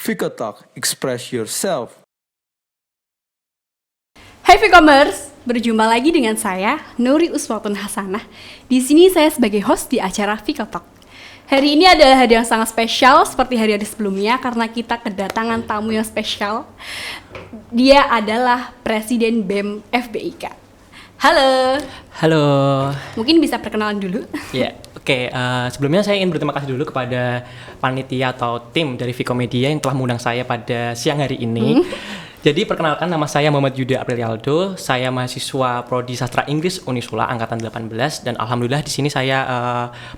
Vika Talk, express yourself. Hai Vicomers, berjumpa lagi dengan saya Nuri Uswatun Hasanah. Di sini saya sebagai host di acara Vika Talk. Hari ini adalah hari yang sangat spesial seperti hari-hari sebelumnya karena kita kedatangan tamu yang spesial. Dia adalah Presiden BEM FBIK. Halo. Halo. Mungkin bisa perkenalan dulu. Ya, oke. Sebelumnya saya ingin berterima kasih dulu kepada panitia atau tim dari Vikomedia yang telah mengundang saya pada siang hari ini. Jadi perkenalkan, nama saya Muhammad Yuda Aprilialdo. Saya mahasiswa Prodi Sastra Inggris Unisula angkatan 18 dan alhamdulillah di sini saya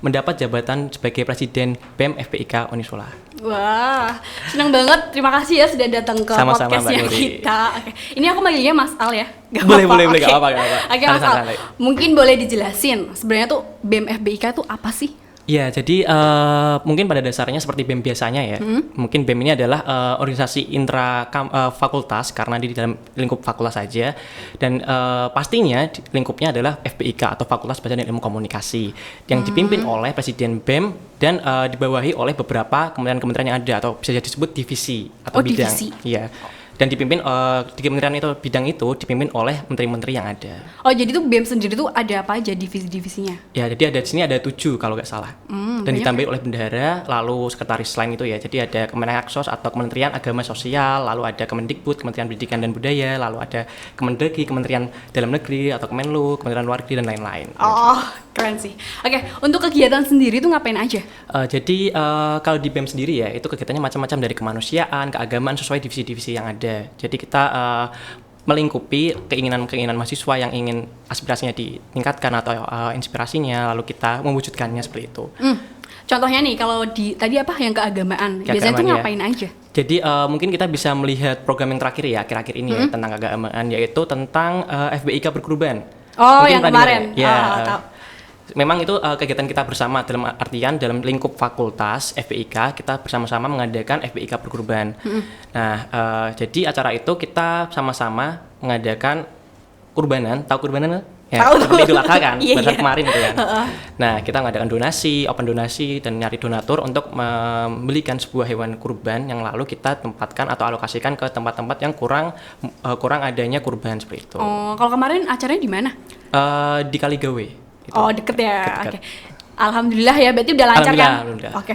mendapat jabatan sebagai Presiden BEM FBIK Unisula. Wah, senang banget. Terima kasih ya sudah datang ke Sama-sama, podcastnya Mbak Nuri. kita. Oke. Ini aku manggilnya Mas Al ya. Gak Boleh, apa-apa. boleh, Oke. gak apa-apa. Oke, Mas Al. Mungkin boleh dijelasin sebenarnya tuh BEM FBIK itu apa sih? Ya, jadi mungkin pada dasarnya seperti BEM biasanya ya. Mungkin BEM ini adalah organisasi fakultas karena di dalam lingkup fakultas saja. Dan pastinya lingkupnya adalah FBIK atau Fakultas Bahasa dan Ilmu Komunikasi yang dipimpin oleh Presiden BEM dan dibawahi oleh beberapa kementerian-kementerian yang ada atau bisa disebut divisi atau bidang. Divisi. Iya. Dan dipimpin di kementerian itu bidang itu dipimpin oleh menteri-menteri yang ada. Oh, jadi tuh BEM sendiri tuh ada apa aja divisi-divisinya? Ya, jadi di sini ada 7 kalau nggak salah. Dan ditambahi oleh bendahara, lalu sekretaris selain itu ya. Jadi ada Kemenaksos atau Kementerian Agama Sosial, lalu ada Kemendikbud, Kementerian Pendidikan dan Budaya, lalu ada Kemendagri, Kementerian Dalam Negeri atau Kemenlu, Kementerian Luar Negeri dan lain-lain. Oh, keren sih. Oke, untuk kegiatan sendiri tuh ngapain aja? Jadi kalau di BEM sendiri ya, itu kegiatannya macam-macam dari kemanusiaan, keagamaan sesuai divisi-divisi yang ada. Jadi kita melingkupi keinginan-keinginan mahasiswa yang ingin aspirasinya ditingkatkan atau inspirasinya, lalu kita mewujudkannya seperti itu. Contohnya nih, kalau tadi apa yang keagamaan, biasanya tuh ngapain aja? Jadi mungkin kita bisa melihat program yang terakhir ya, akhir-akhir ini ya, tentang keagamaan, yaitu tentang FBIK berkurban. Oh, mungkin yang kemarin. Ya, memang itu kegiatan kita bersama dalam artian dalam lingkup fakultas FBIK kita bersama-sama mengadakan FBIK berkurban. Nah, jadi acara itu kita sama-sama mengadakan kurbanan, tahu kurbanan? Ya, seperti Idul Adha kan, baru kemarin itu kan. Nah, kita mengadakan donasi, open donasi dan nyari donatur untuk membelikan sebuah hewan kurban yang lalu kita tempatkan atau alokasikan ke tempat-tempat yang kurang adanya kurban seperti itu. Oh, kalau kemarin acaranya di mana? Di Kaligawe. Gitu. Oh, deket ya. Oke. Alhamdulillah ya, berarti udah lancar kan? Alhamdulillah. Oke.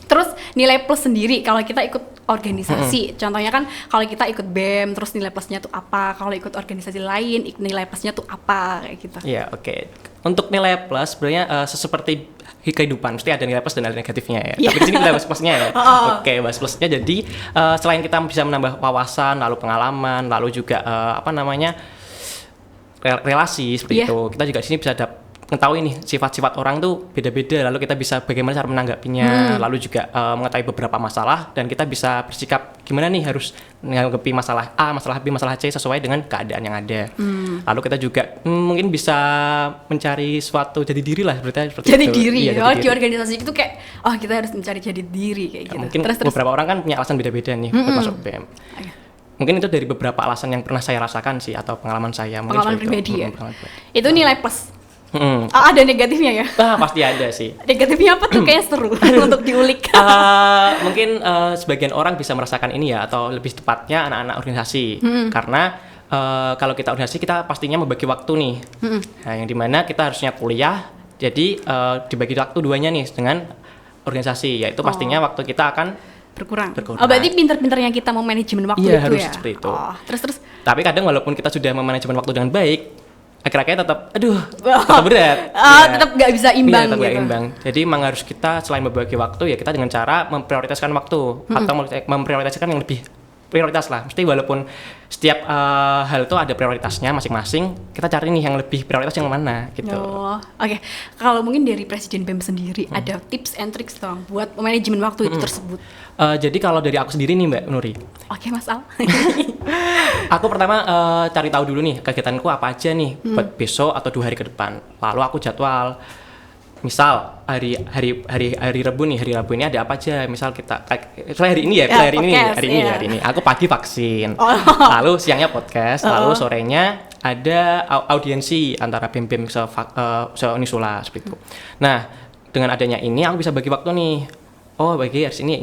Terus nilai plus sendiri kalau kita ikut organisasi, contohnya kan kalau kita ikut BEM, terus nilai plusnya tuh apa? Kalau ikut organisasi lain, nilai plusnya tuh apa? Kayak gitu. Iya, oke. Untuk nilai plus sebenarnya seperti kehidupan, mesti ada nilai plus dan nilai negatifnya ya. Tapi di sini kita bahas plusnya ya. Oke, bahas plusnya. Jadi selain kita bisa menambah wawasan, lalu pengalaman, lalu juga relasi seperti itu, kita juga di sini bisa mengetahui nih sifat-sifat orang tuh beda-beda, lalu kita bisa bagaimana cara menanggapinya, lalu juga mengetahui beberapa masalah dan kita bisa bersikap gimana nih harus menanggapi masalah A, masalah B, masalah C sesuai dengan keadaan yang ada. Lalu kita juga mungkin bisa mencari suatu jati diri lah seperti jadi itu. Diri. Iya, jadi di organisasi itu kayak kita harus mencari jati diri kayak gitu. Mungkin terus. Beberapa orang kan punya alasan beda-beda nih buat masuk BEM. Mungkin itu dari beberapa alasan yang pernah saya rasakan sih atau pengalaman saya. Pengalaman pribadi ya. Itu nilai plus. Ada negatifnya ya? Pasti ada sih. Negatifnya apa tuh? Kayak seru untuk diulik. Mungkin sebagian orang bisa merasakan ini ya, atau lebih tepatnya anak-anak organisasi. Karena kalau kita organisasi kita pastinya membagi waktu nih. Nah, yang dimana kita harusnya kuliah, jadi dibagi waktu duanya nih dengan organisasi, yaitu pastinya waktu kita akan berkurang. Oh, berarti pinter-pinternya kita mau manajemen waktu itu harus ya? Seperti itu. Terus. Tapi kadang walaupun kita sudah memanajemen waktu dengan baik, akhir-akhirnya tetap berat. Tetap nggak bisa imbang tetap gitu. Gak imbang. Jadi memang harus kita selain membagi waktu ya kita dengan cara memprioritaskan waktu atau memprioritaskan yang lebih prioritas lah. Mesti walaupun setiap hal itu ada prioritasnya masing-masing, kita cari nih yang lebih prioritas yang mana gitu. Oke. Kalau mungkin dari Presiden BEM sendiri ada tips and tricks dong buat manajemen waktu itu tersebut. Jadi kalau dari aku sendiri nih Mbak Nuri. Oke, Mas Al. Aku pertama cari tahu dulu nih kegiatanku apa aja nih buat besok atau 2 hari ke depan. Lalu aku jadwal. Misal hari Rabu nih, hari Rabu ini ada apa aja? Misal kita hari ini hari ini aku pagi vaksin. Lalu siangnya podcast, lalu sorenya ada audiensi antara BEM-BEM se Unisula seperti itu. Nah, dengan adanya ini aku bisa bagi waktu nih. oh bagi harus ini.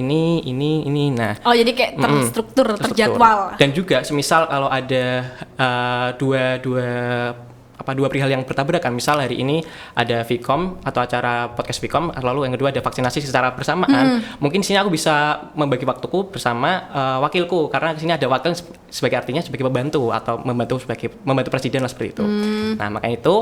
Nah, Oh, jadi kayak terstruktur, terjadwal. dan juga semisal kalau ada dua perihal yang bertabrakan, misal hari ini ada Vkom atau acara podcast Vkom, lalu yang kedua ada vaksinasi secara bersamaan, mungkin di sini aku bisa membagi waktuku bersama wakilku, karena di sini ada wakil sebagai artinya sebagai pembantu atau membantu presiden lah seperti itu. Nah, makanya itu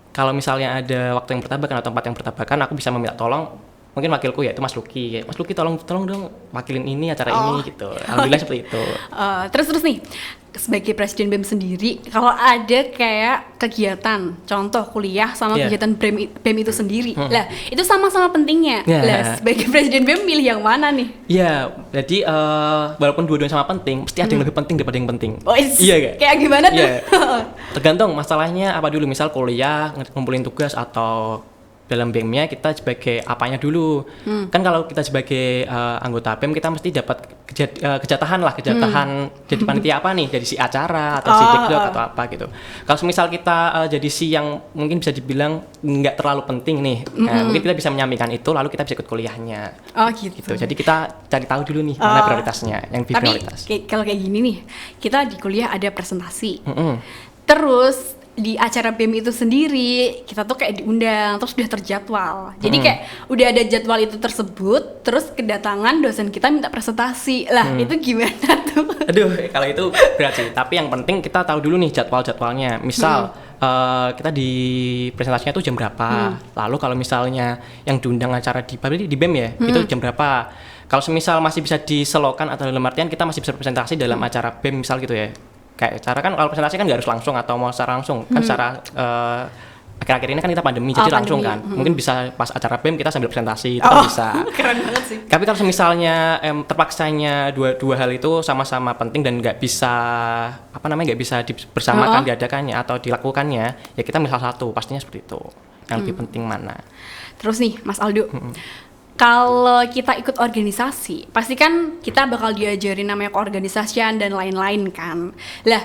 kalau misalnya ada waktu yang bertabrakan atau tempat yang bertabrakan, aku bisa meminta tolong mungkin wakilku yaitu Mas Luki. Mas Luki tolong dong wakilin ini acara ini gitu. Alhamdulillah seperti itu. Terus nih, sebagai Presiden BEM sendiri, kalau ada kayak kegiatan, contoh kuliah sama kegiatan BEM itu sendiri, lah itu sama-sama pentingnya. Lah sebagai Presiden BEM milih yang mana nih? Iya, jadi walaupun dua-duanya sama penting, mesti ada yang lebih penting daripada yang penting. Oh, iya gak? Kayak gimana tuh? Iya. Tergantung masalahnya apa dulu, misal kuliah, ngumpulin tugas atau dalam BEM-nya kita sebagai apanya dulu. Kan kalau kita sebagai anggota BEM kita mesti dapat kejatahan jadi panitia apa nih, jadi si acara atau si dekdok atau apa gitu. Kalau misal kita jadi si yang mungkin bisa dibilang nggak terlalu penting nih, mungkin kita bisa menyampaikan itu lalu kita bisa ikut kuliahnya. Oh gitu. Jadi kita cari tahu dulu nih mana prioritasnya, yang prioritas. Tapi kalau kayak gini nih, kita di kuliah ada presentasi. Terus di acara BEM itu sendiri kita tuh kayak diundang, terus udah terjadwal. Jadi kayak udah ada jadwal itu tersebut, terus kedatangan dosen kita minta presentasi. Lah, itu gimana tuh? Aduh, kalau itu berat sih. Tapi yang penting kita tahu dulu nih jadwal-jadwalnya. Misal kita di presentasinya itu jam berapa. Lalu kalau misalnya yang diundang acara di BEM ya, itu jam berapa. Kalau semisal masih bisa diselokan atau dalam artian kita masih bisa presentasi dalam acara BEM misal gitu ya. Kayak cara kan kalau presentasi kan nggak harus langsung atau mau secara langsung kan secara akhir-akhir ini kan kita pandemi jadi langsung kan mungkin bisa pas acara BEM kita sambil presentasi itu kan bisa. Keren banget sih. Tapi kalau misalnya terpaksanya dua hal itu sama-sama penting dan nggak bisa nggak bisa bersamakan diadakannya atau dilakukannya, ya kita misal satu pastinya seperti itu yang lebih penting mana. Terus nih Mas Aldo, kalau kita ikut organisasi, pasti kan kita bakal diajarin namanya keorganisasian dan lain-lain kan. Lah,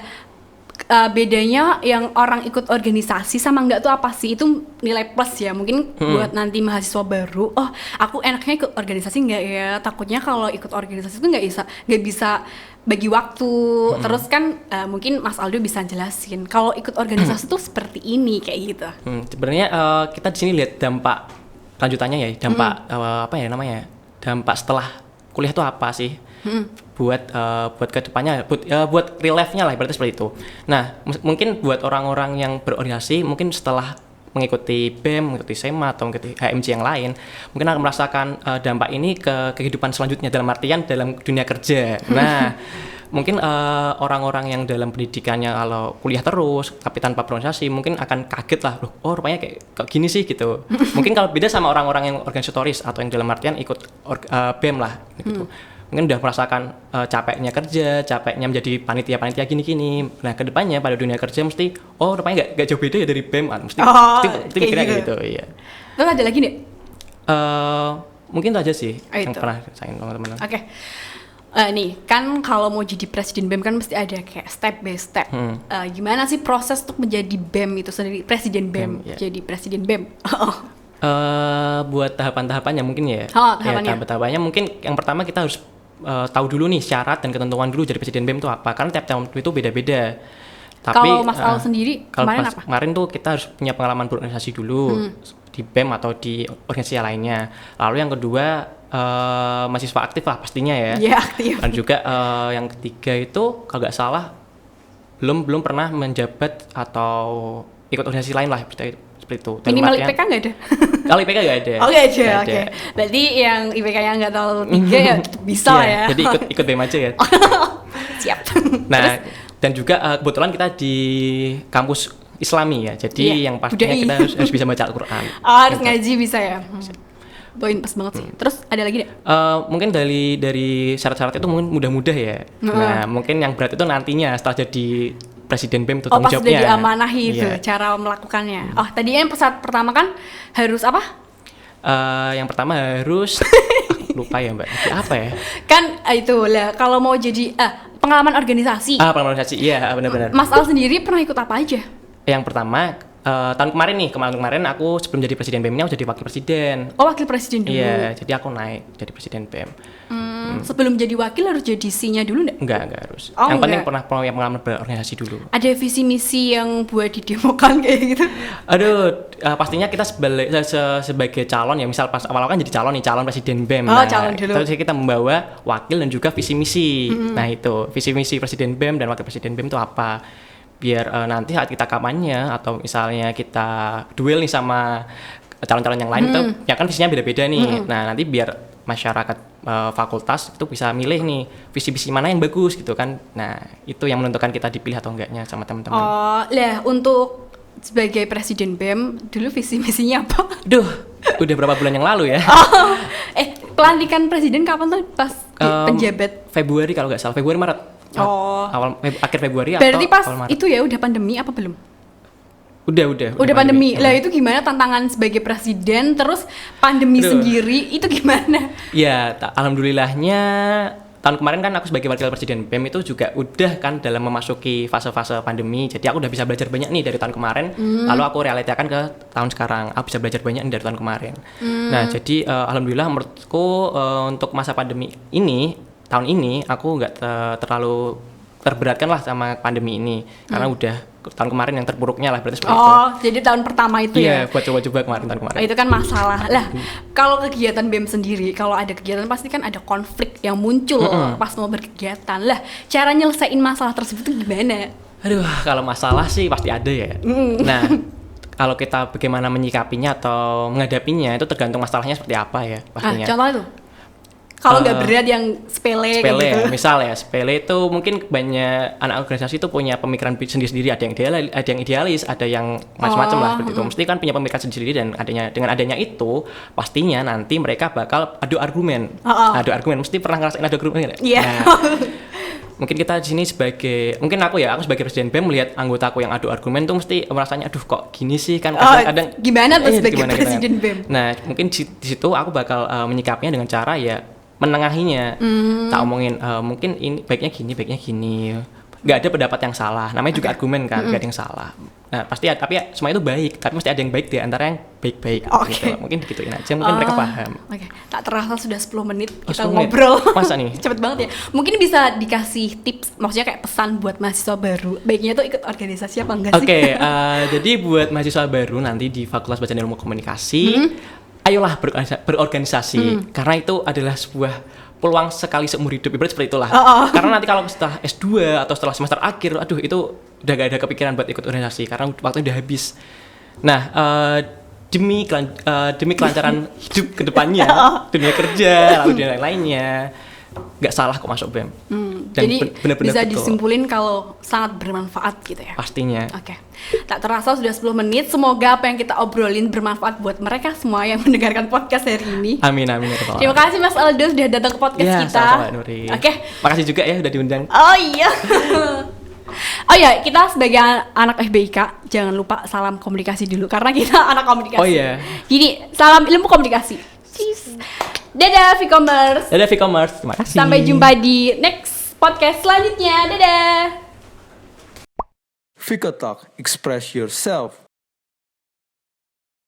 bedanya yang orang ikut organisasi sama enggak tuh apa sih? Itu nilai plus ya, mungkin buat nanti mahasiswa baru. Oh, aku enaknya ikut organisasi enggak ya? Takutnya kalau ikut organisasi itu nggak bisa bagi waktu. Terus kan mungkin Mas Aldo bisa jelasin kalau ikut organisasi tuh seperti ini kayak gitu. Sebenarnya kita di sini lihat dampak lanjutannya ya, dampak dampak setelah kuliah itu apa sih buat kedepannya, buat real life-nya lah, berarti seperti itu. Nah, mungkin buat orang-orang yang berorientasi mungkin setelah mengikuti BEM, mengikuti SEMA atau mengikuti HMJ yang lain, mungkin akan merasakan dampak ini ke kehidupan selanjutnya dalam artian dalam dunia kerja. Nah, mungkin orang-orang yang dalam pendidikannya kalau kuliah terus tapi tanpa berorganisasi mungkin akan kaget lah, loh, oh rupanya kayak gini sih gitu. Mungkin kalau beda sama orang-orang yang organisatoris atau yang dalam artian ikut BEM lah gitu. Mungkin udah merasakan capeknya kerja, capeknya menjadi panitia gini-gini. Nah, kedepannya pada dunia kerja mesti, oh rupanya nggak jauh beda ya dari BEM, mesti mikirnya gitu. Iya. Terus ada lagi nih? Mungkin itu aja sih yang itu pernah saya teman-teman. Oke. Nih, kan kalau mau jadi presiden BEM kan mesti ada kayak step by step. Gimana sih proses untuk menjadi BEM itu sendiri, presiden BEM, jadi presiden BEM? Buat tahapan-tahapannya mungkin ya. Tahapan-tahapannya mungkin yang pertama kita harus tahu dulu nih syarat dan ketentuan dulu jadi presiden BEM itu apa, karena tiap tahun itu beda-beda. Tapi kalau Mas Al sendiri kemarin apa? Kemarin tuh kita harus punya pengalaman berorganisasi dulu di BEM atau di organisasi lainnya. Lalu yang kedua mahasiswa aktif lah pastinya ya. Iya, aktif. Dan juga yang ketiga itu kalau nggak salah belum pernah menjabat atau ikut organisasi lain lah seperti itu. Minimal IPK nggak ada? Kalau IPK nggak ada. Oh nggak ada, oke. Berarti yang IPK-nya nggak terlalu tinggi ya bisa ya. Jadi ikut BEM aja ya. Siap. Nah, dan juga kebetulan kita di kampus Islami ya. Jadi yang pastinya kita harus bisa baca Al-Quran. Harus ngaji bisa ya. Poin pas banget sih. Terus ada lagi deh? Mungkin dari syarat-syarat itu mungkin mudah-mudah ya. Nah, mungkin yang berat itu nantinya setelah jadi presiden BEM itu tanggung jawabnya. Pas udah diamanahi itu cara melakukannya. Oh, tadi yang pesawat pertama kan harus apa? Yang pertama harus lupa ya Mbak. Apa ya? Kan itu lah kalau mau jadi pengalaman organisasi. Pengalaman organisasi. Iya, benar-benar. Mas Al sendiri pernah ikut apa aja? Yang pertama tahun kemarin aku sebelum jadi presiden BEM ini aku jadi wakil presiden. Oh, wakil presiden dulu. Iya, jadi aku naik jadi presiden BEM. Sebelum jadi wakil harus jadi C-nya dulu nggak? Enggak harus. Oh, yang penting enggak. pernah pengalaman berorganisasi dulu. Ada visi misi yang buat didemokan kayak gitu? Aduh, pastinya kita sebagai calon ya, misal pas awal kan jadi calon presiden BEM. Oh, calon dulu. Terus kita membawa wakil dan juga visi misi. Nah itu visi misi presiden BEM dan wakil presiden BEM itu apa? Biar nanti saat kita kampanye atau misalnya kita duel nih sama calon-calon yang lain itu ya kan visinya beda-beda nih. Nah nanti biar masyarakat fakultas itu bisa milih nih visi-visi mana yang bagus gitu kan. Nah itu yang menentukan kita dipilih atau enggaknya sama teman-teman. Oh, lah untuk sebagai presiden BEM dulu visi misinya apa? Duh, udah berapa bulan yang lalu ya? Pelantikan presiden kapan tuh pas penjabat? Februari kalau nggak salah, Februari Maret. Oh. Akhir Februari Berarti atau pas awal Maret. itu ya udah pandemi apa belum? Udah Pandemi. Lah itu gimana tantangan sebagai presiden terus pandemi Aduh. sendiri itu gimana? Ya, alhamdulillahnya tahun kemarin kan aku sebagai wakil presiden BEM itu juga udah kan dalam memasuki fase-fase pandemi. Jadi aku udah bisa belajar banyak nih dari tahun kemarin. Lalu aku realitakan ke tahun sekarang. Aku bisa belajar banyak nih dari tahun kemarin. Nah, jadi alhamdulillah menurutku untuk masa pandemi ini, tahun ini aku nggak terlalu terberatkan lah sama pandemi ini. Karena udah tahun kemarin yang terburuknya lah berarti seperti itu. Oh, jadi tahun pertama itu ya? Iya, buat coba-coba tahun kemarin. Itu kan masalah. Lah, kalau kegiatan BEM sendiri, kalau ada kegiatan pasti kan ada konflik yang muncul pas mau berkegiatan. Lah, cara nyelesain masalah tersebut tuh gimana? Aduh, kalau masalah sih pasti ada ya. Nah, kalau kita bagaimana menyikapinya atau menghadapinya itu tergantung masalahnya seperti apa ya pastinya. Contohnya tuh? Kalau nggak berat yang sepele kayak gitu. Ya, misal ya sepele itu mungkin banyak anak organisasi itu punya pemikiran sendiri-sendiri, ada yang idealis, ada yang macam-macam lah seperti itu. Mesti kan punya pemikiran sendiri dan dengan adanya itu pastinya nanti mereka bakal adu argumen. Adu argumen mesti pernah ngerasain adu argumen nggak? Iya. Nah, mungkin kita di sini aku sebagai presiden BEM melihat anggotaku yang adu argumen tuh mesti merasanya aduh kok gini sih kan kadang-kadang gimana tuh sebagai presiden BEM? Nah, mungkin di situ aku bakal menyikapinya dengan cara ya menengahinya. Tak omongin mungkin ini baiknya gini. Nggak ada pendapat yang salah. Namanya juga argumen kan, nggak ada yang salah. Nah, pasti tapi ya, semua itu baik, tapi mesti ada yang baik di antara yang baik-baik gitu. Mungkin digituin aja, mungkin mereka paham. Oke. Tak terasa sudah 10 menit kita 10 menit. ngobrol. Masa nih? Cepet banget ya. Mungkin bisa dikasih tips, maksudnya kayak pesan buat mahasiswa baru. Baiknya tuh ikut organisasi apa enggak sih? Oke, jadi buat mahasiswa baru nanti di Fakultas Bahasa dan Ilmu Komunikasi, ayolah berorganisasi karena itu adalah sebuah peluang sekali seumur hidup, ibarat seperti itulah. Karena nanti kalau setelah S2 atau setelah semester akhir, aduh itu udah gak ada kepikiran buat ikut organisasi karena waktunya udah habis. Nah, demi kelancaran hidup ke depannya, dunia kerja, lalu dunia lainnya, nggak salah kok masuk BEM. Dan Jadi benar-benar bisa betul. disimpulin kalau sangat bermanfaat gitu ya. Pastinya. Oke. Tak terasa sudah 10 menit. Semoga apa yang kita obrolin bermanfaat buat mereka semua yang mendengarkan podcast hari ini. Amin ya Rabbal Terima kasih Mas Aldo sudah datang ke podcast Ya, kita. sama-sama Nuri. Oke. Makasih juga ya udah diundang. Oh iya. Oh ya, kita sebagai anak FBIK jangan lupa salam komunikasi dulu karena kita anak komunikasi. Oh iya. Jadi salam ilmu komunikasi. Cheers. Dadah Vcommerce. Dadah Vcommerce, terima kasih. Sampai jumpa di next podcast selanjutnya. Dadah. Fika Talk, express yourself.